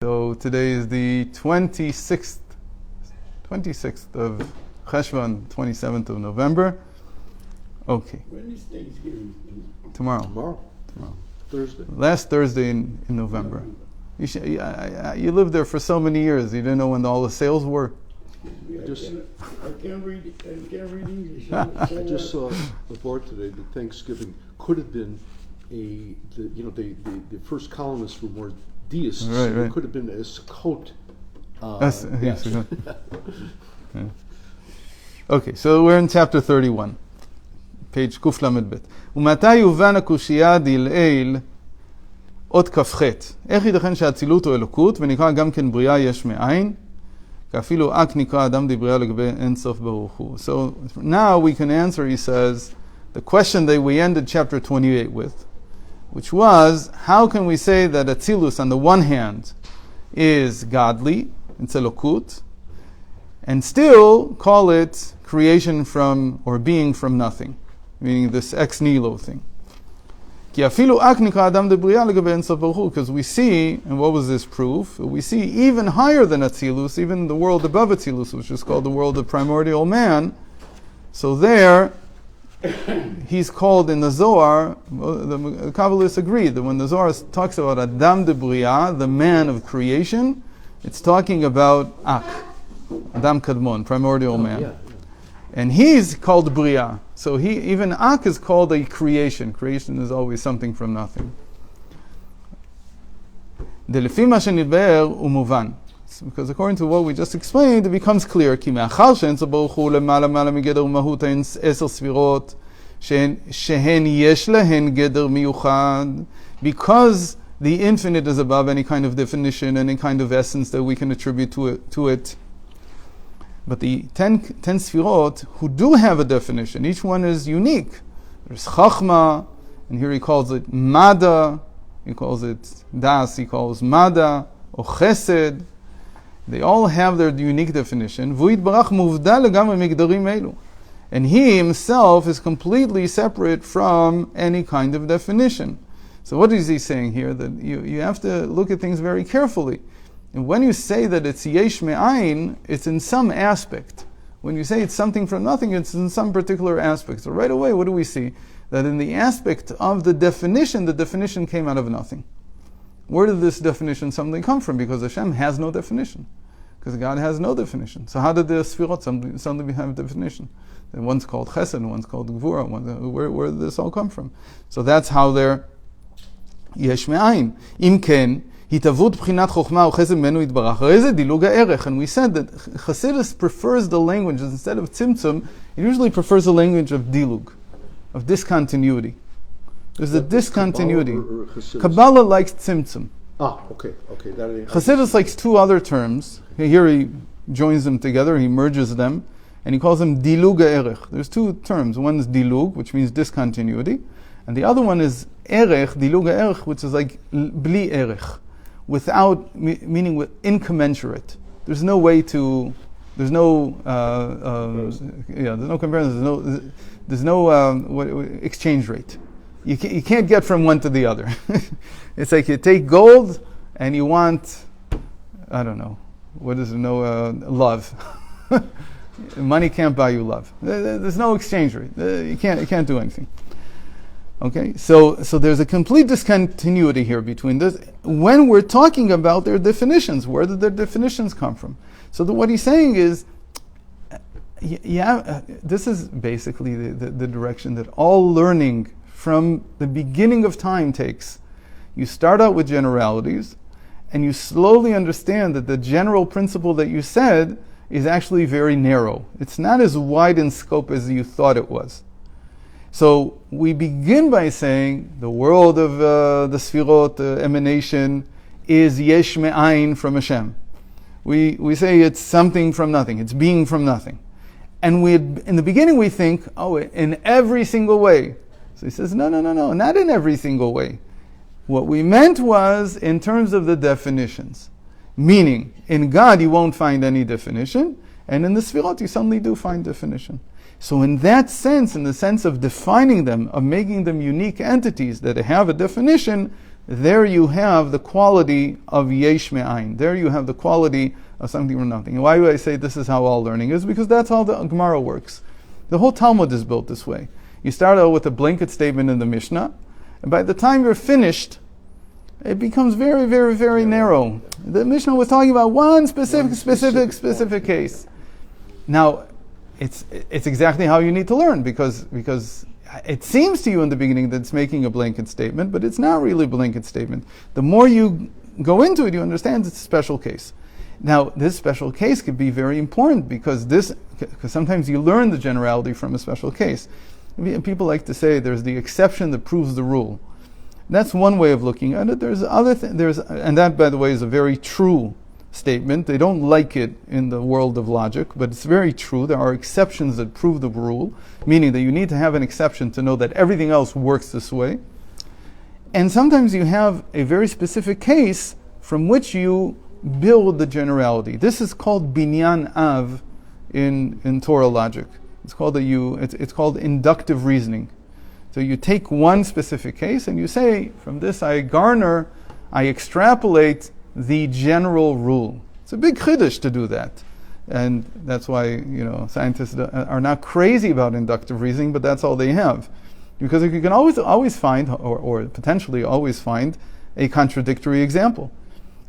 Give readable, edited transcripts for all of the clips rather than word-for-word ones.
So today is the 26th of Cheshvan, 27th of November. Okay. When is Thanksgiving? Tomorrow. Thursday. Last Thursday in November. You lived there for so many years. You didn't know when all the sales were. I can't read English. I just saw the board today that Thanksgiving could have been the first colonists were more deists. Right. It could have been a Sukkot. Yes. Yeah. Okay, so we're in chapter 31, page קל"ב. ומתי יובן הקושייה דלעיל עוד כ"ח? איך ייתכן שהאצילות הוא אלוקות ונקרא גם כן בריאה יש מאין? כאפילו אק נקרא אדם דבריאה לגבי אין סוף ברוך הוא. So now we can answer, he says, the question that we ended chapter 28 with, which was, how can we say that Atzilus on the one hand is godly, it's elokut, and still call it creation from, or being from nothing, meaning this ex nihilo thing. Because we see, and what was this proof? We see even higher than Atzilus, even the world above Atzilus, which is called the world of primordial man. So there, he's called in the Zohar, the Kabbalists agreed that when the Zohar talks about Adam de Bria, the man of creation, it's talking about Ak, Adam Kadmon, primordial man. Yeah. And he's called Bria. So even Ak is called a creation. Creation is always something from nothing. Because according to what we just explained, it becomes clear. Because the infinite is above any kind of definition, any kind of essence that we can attribute to it. But the 10 Sfirot, who do have a definition, each one is unique. There's Chachma, and here he calls it Mada, he calls it Das, he calls Mada, or Chesed. They all have their unique definition. And he himself is completely separate from any kind of definition. So what is he saying here? That you have to look at things very carefully. And when you say that it's yesh me'ayin, it's in some aspect. When you say it's something from nothing, it's in some particular aspect. So right away, what do we see? That in the aspect of the definition came out of nothing. Where did this definition suddenly come from? Because Hashem has no definition. Because God has no definition. So how did the Sfirot suddenly have a definition? And one's called Chesed, and one's called Gvura. Where did this all come from? So that's how they're yesh me'ayin. Im ken, התהוות בחינת חוכמה וחסד ממנו יתברך. הרי זה דילוג הערך. And we said that Chassidus prefers the language, instead of tzimtzum, it usually prefers the language of dilug, of discontinuity. There's a discontinuity. Kabbalah likes tzimtzum. Okay. Chassidus likes two other terms. Here he joins them together, he merges them, and he calls them dilug ha'erech. There's two terms. One is dilug, which means discontinuity, and the other one is erech, dilug ha'erech, which is like bli erech. Without, meaning with incommensurate. There's no way to, there's no comparison, there's no exchange rate. You can't get from one to the other. It's like you take gold and you want, I don't know, love. Money can't buy you love. There's no exchange rate. You can't do anything. Okay, so there's a complete discontinuity here between this. When we're talking about their definitions, where did their definitions come from? So what he's saying is, this is basically the direction that all learning from the beginning of time takes. You start out with generalities, and you slowly understand that the general principle that you said is actually very narrow. It's not as wide in scope as you thought it was. So we begin by saying the world of the Sfirot, the emanation, is yesh me'ayin from Hashem. We say it's something from nothing, it's being from nothing. And in the beginning we think, in every single way. So he says, no, not in every single way. What we meant was in terms of the definitions. Meaning, in God you won't find any definition, and in the Sfirot you suddenly do find definition. So in that sense, in the sense of defining them, of making them unique entities that have a definition, there you have the quality of yesh me'ayin. There you have the quality of something from nothing. And why do I say this is how all learning is? Because that's how the Gemara works. The whole Talmud is built this way. You start out with a blanket statement in the Mishnah, and by the time you're finished, it becomes very, very, very narrow. The Mishnah was talking about one specific case. Now, it's exactly how you need to learn, because it seems to you in the beginning that it's making a blanket statement, but it's not really a blanket statement. The more you go into it, you understand it's a special case. Now, this special case could be very important because sometimes you learn the generality from a special case. People like to say there's the exception that proves the rule. That's one way of looking at it. There's and that, by the way, is a very true statement. They don't like it in the world of logic, but it's very true. There are exceptions that prove the rule, meaning that you need to have an exception to know that everything else works this way. And sometimes you have a very specific case from which you build the generality. This is called binyan av in Torah logic. It's called inductive reasoning. So you take one specific case and you say, from this I extrapolate the general rule. It's a big chiddush to do that. And that's why, scientists are not crazy about inductive reasoning, but that's all they have. Because you can always find, or potentially always find, a contradictory example.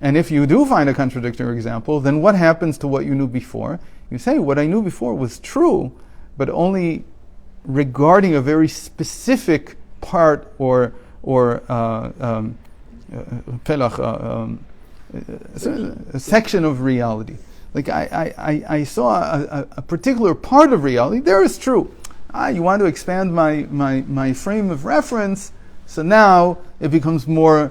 And if you do find a contradictory example, then what happens to what you knew before? You say, what I knew before was true, but only regarding a very specific part or a section of reality. Like I saw a particular part of reality. There is true. You want to expand my frame of reference, so now it becomes more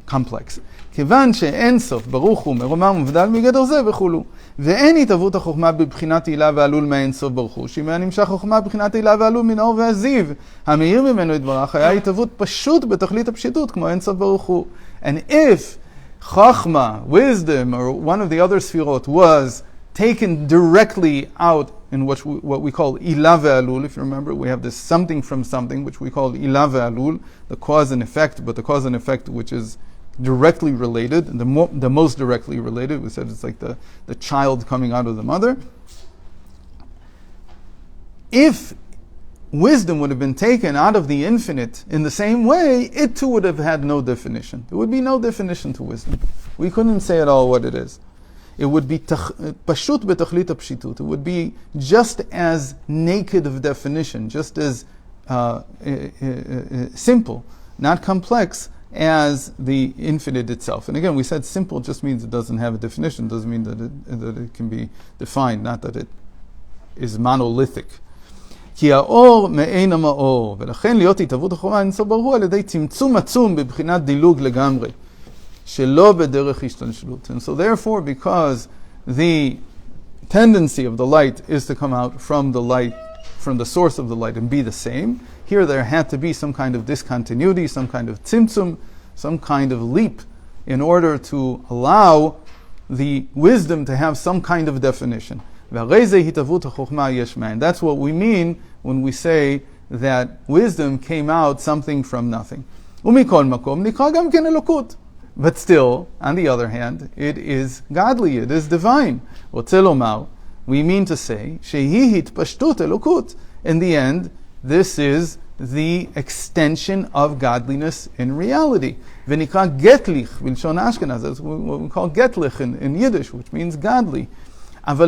complex. כיוון שאין סוף ברוך הוא מרומם ומבדל מגדר זה וכולו. ואין התהוות החוכמה בבחינת עילה ועלול מהאין סוף ברוך הוא, שאם היה נמשך חוכמה בבחינת עילה ועלול מן האור והזיו, המאיר ממנו יתברך, היה התהוות פשוט בתכלית הפשיטות, כמו אין סוף ברוך הוא. And if chachma, wisdom, or one of the other sfirot was taken directly out in what we call ilah ve'alul, if you remember, we have this something from something, which we call ilah ve'alul, the cause and effect, but the cause and effect which is directly related, the most directly related. We said it's like the child coming out of the mother. If wisdom would have been taken out of the infinite in the same way, it too would have had no definition. There would be no definition to wisdom. We couldn't say at all what it is. It would be pashut betachlit hapshitut. It would be just as naked of definition, just as simple, not complex, as the infinite itself. And again, we said simple just means it doesn't have a definition, doesn't mean that it can be defined, not that it is monolithic. כי האור מעין המאור, ולכן להיות התהוות החוכמה אינסוף ברוך הוא על ידי צמצום עצום בבחינת דילוג לגמרי, שלא בדרך השתלשלות. And so therefore, because the tendency of the light is to come out from the light, from the source of the light and be the same, here there had to be some kind of discontinuity, some kind of tzimtzum, some kind of leap in order to allow the wisdom to have some kind of definition. That's what we mean when we say that wisdom came out something from nothing. But still, on the other hand, it is godly, it is divine. We mean to say, in the end, this is the extension of godliness in reality. V'nikra getlich, v'lshon Ashkenaz, that's what we call getlich in Yiddish, which means godly. But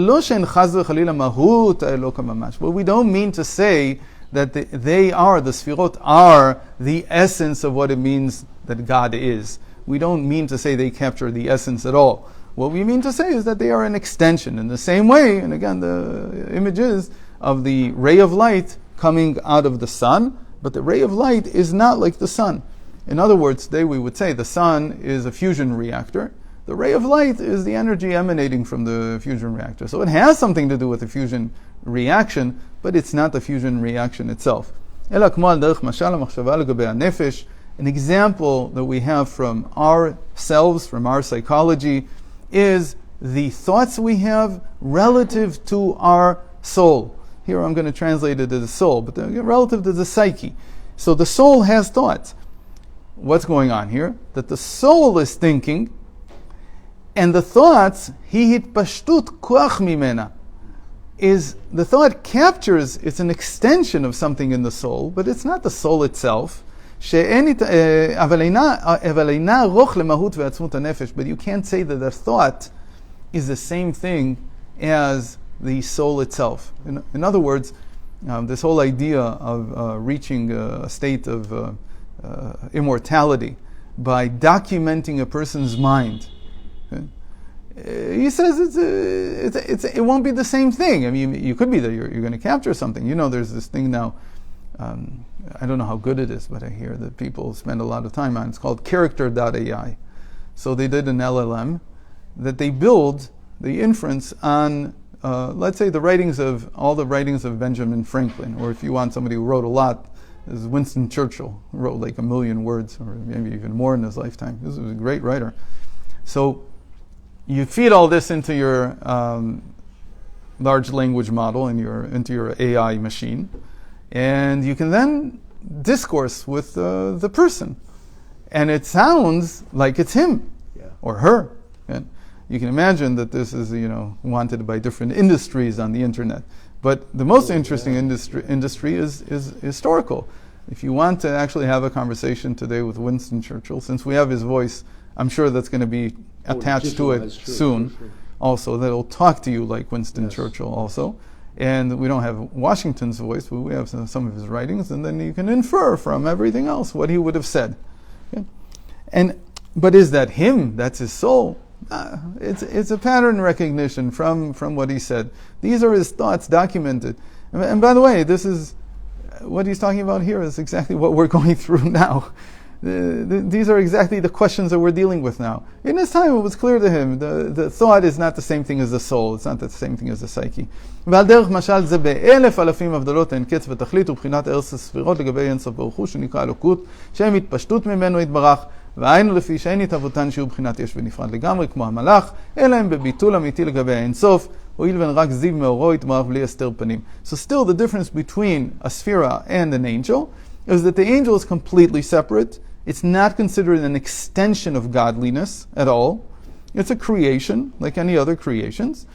we don't mean to say that the Sfirot are the essence of what it means that God is. We don't mean to say they capture the essence at all. What we mean to say is that they are an extension in the same way, and again the image is of the ray of light coming out of the sun, but the ray of light is not like the sun. In other words, today we would say the sun is a fusion reactor. The ray of light is the energy emanating from the fusion reactor. So it has something to do with the fusion reaction, but it's not the fusion reaction itself. An example that we have from ourselves, from our psychology, is the thoughts we have relative to our soul. Here I'm going to translate it as the soul, but relative to the psyche. So the soul has thoughts. what's going on here? That the soul is thinking, and the thoughts, hi hitpashtut koach mimena, is the thought captures, it's an extension of something in the soul, but it's not the soul itself. But you can't say that the thought is the same thing as the soul itself. In other words, this whole idea of reaching a state of immortality by documenting a person's mind. Okay? He says it won't be the same thing. I mean, you could be that you're going to capture something. You know, there's this thing now. I don't know how good it is, but I hear that people spend a lot of time on it. It's called character.ai. So they did an LLM that they build the inference on, let's say, all the writings of Benjamin Franklin, or if you want somebody who wrote a lot, is Winston Churchill, who wrote like 1 million words, or maybe even more in his lifetime. This was a great writer. So you feed all this into your large language model and into your AI machine, and you can then discourse with the person, and it sounds like it's him or her. And you can imagine that this is wanted by different industries on the internet. But the most interesting industry is historical. If you want to actually have a conversation today with Winston Churchill, since we have his voice, I'm sure that's going to be attached to it soon. Sure. Also, that'll talk to you like Winston Churchill also. And we don't have Washington's voice, but we have some of his writings, and then you can infer from everything else what he would have said. Okay? But is that him? That's his soul? It's a pattern recognition from what he said. These are his thoughts documented. And by the way, this is what he's talking about here is exactly what we're going through now. These are exactly the questions that we're dealing with now. In his time, it was clear to him the thought is not the same thing as the soul. It's not the same thing as the psyche. ועל דרך משל זה באלף אלפים הבדלות אין קץ ותכלית ובחינת ערך הספירות לגבי אין סוף ברוך הוא שנקרא אלוקות שהם התפשטות ממנו יתברך והיינו לפי שאין התהוותן שיהיו בחינת יש ונפרד לגמרי כמו המלאך אלא הם בביטול אמיתי לגבי האין סוף הואיל ואין רק זיו מאורו יתברך בלי הסתר פנים. So still the difference between a sphera and an angel is that the angel is completely separate. It's not considered an extension of godliness at all. It's a creation like any other creations.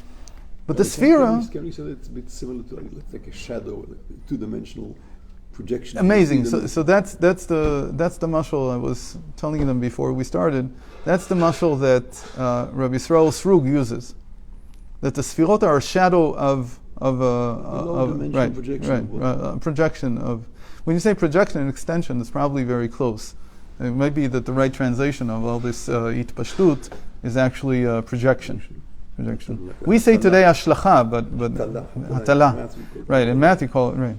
But the sphera... Can we say that it's a bit similar to like a shadow, like a two-dimensional projection? Amazing. So that's the mashal I was telling them before we started. That's the mashal that Rabbi Yisrael Srug uses. That the sphirot are a shadow of projection of. When you say projection and extension, it's probably very close. It might be that the right translation of all this itpashtut is actually projection. We say today ashlacha, but hatala. Right, in math you call it right.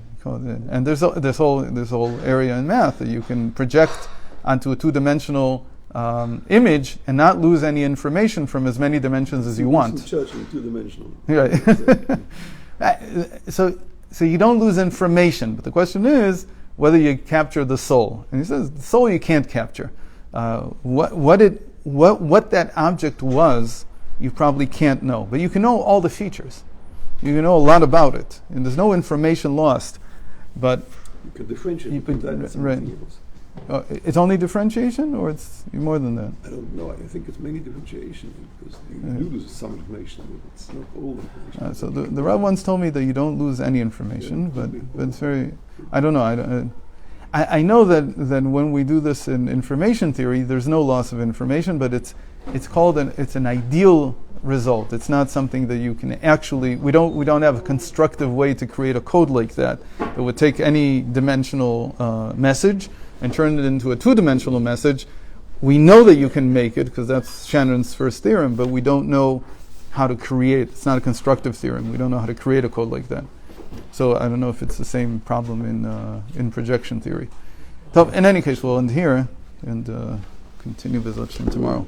And there's this whole area in math that you can project onto a two-dimensional image and not lose any information from as many dimensions as you want. Church in two-dimensional. Right. So you don't lose information, but the question is whether you capture the soul. And he says the soul you can't capture. What that object was, you probably can't know, but you can know all the features. You can know a lot about it, and there's no information lost. But you can differentiate. It's only differentiation, or it's more than that? I don't know. I think it's mainly differentiation because you do lose some information, but it's not all information. So the Rav once told me that you don't lose any information, but it's very. I don't know. I know that when we do this in information theory, there's no loss of information, but it's called it's an ideal result. It's not something that you can actually. We don't have a constructive way to create a code like that. It would take any dimensional message and turn it into a two-dimensional message. We know that you can make it because that's Shannon's first theorem, but we don't know how to create. It's not a constructive theorem. We don't know how to create a code like that. So I don't know if it's the same problem in projection theory. So in any case, we'll end here and continue this lesson tomorrow.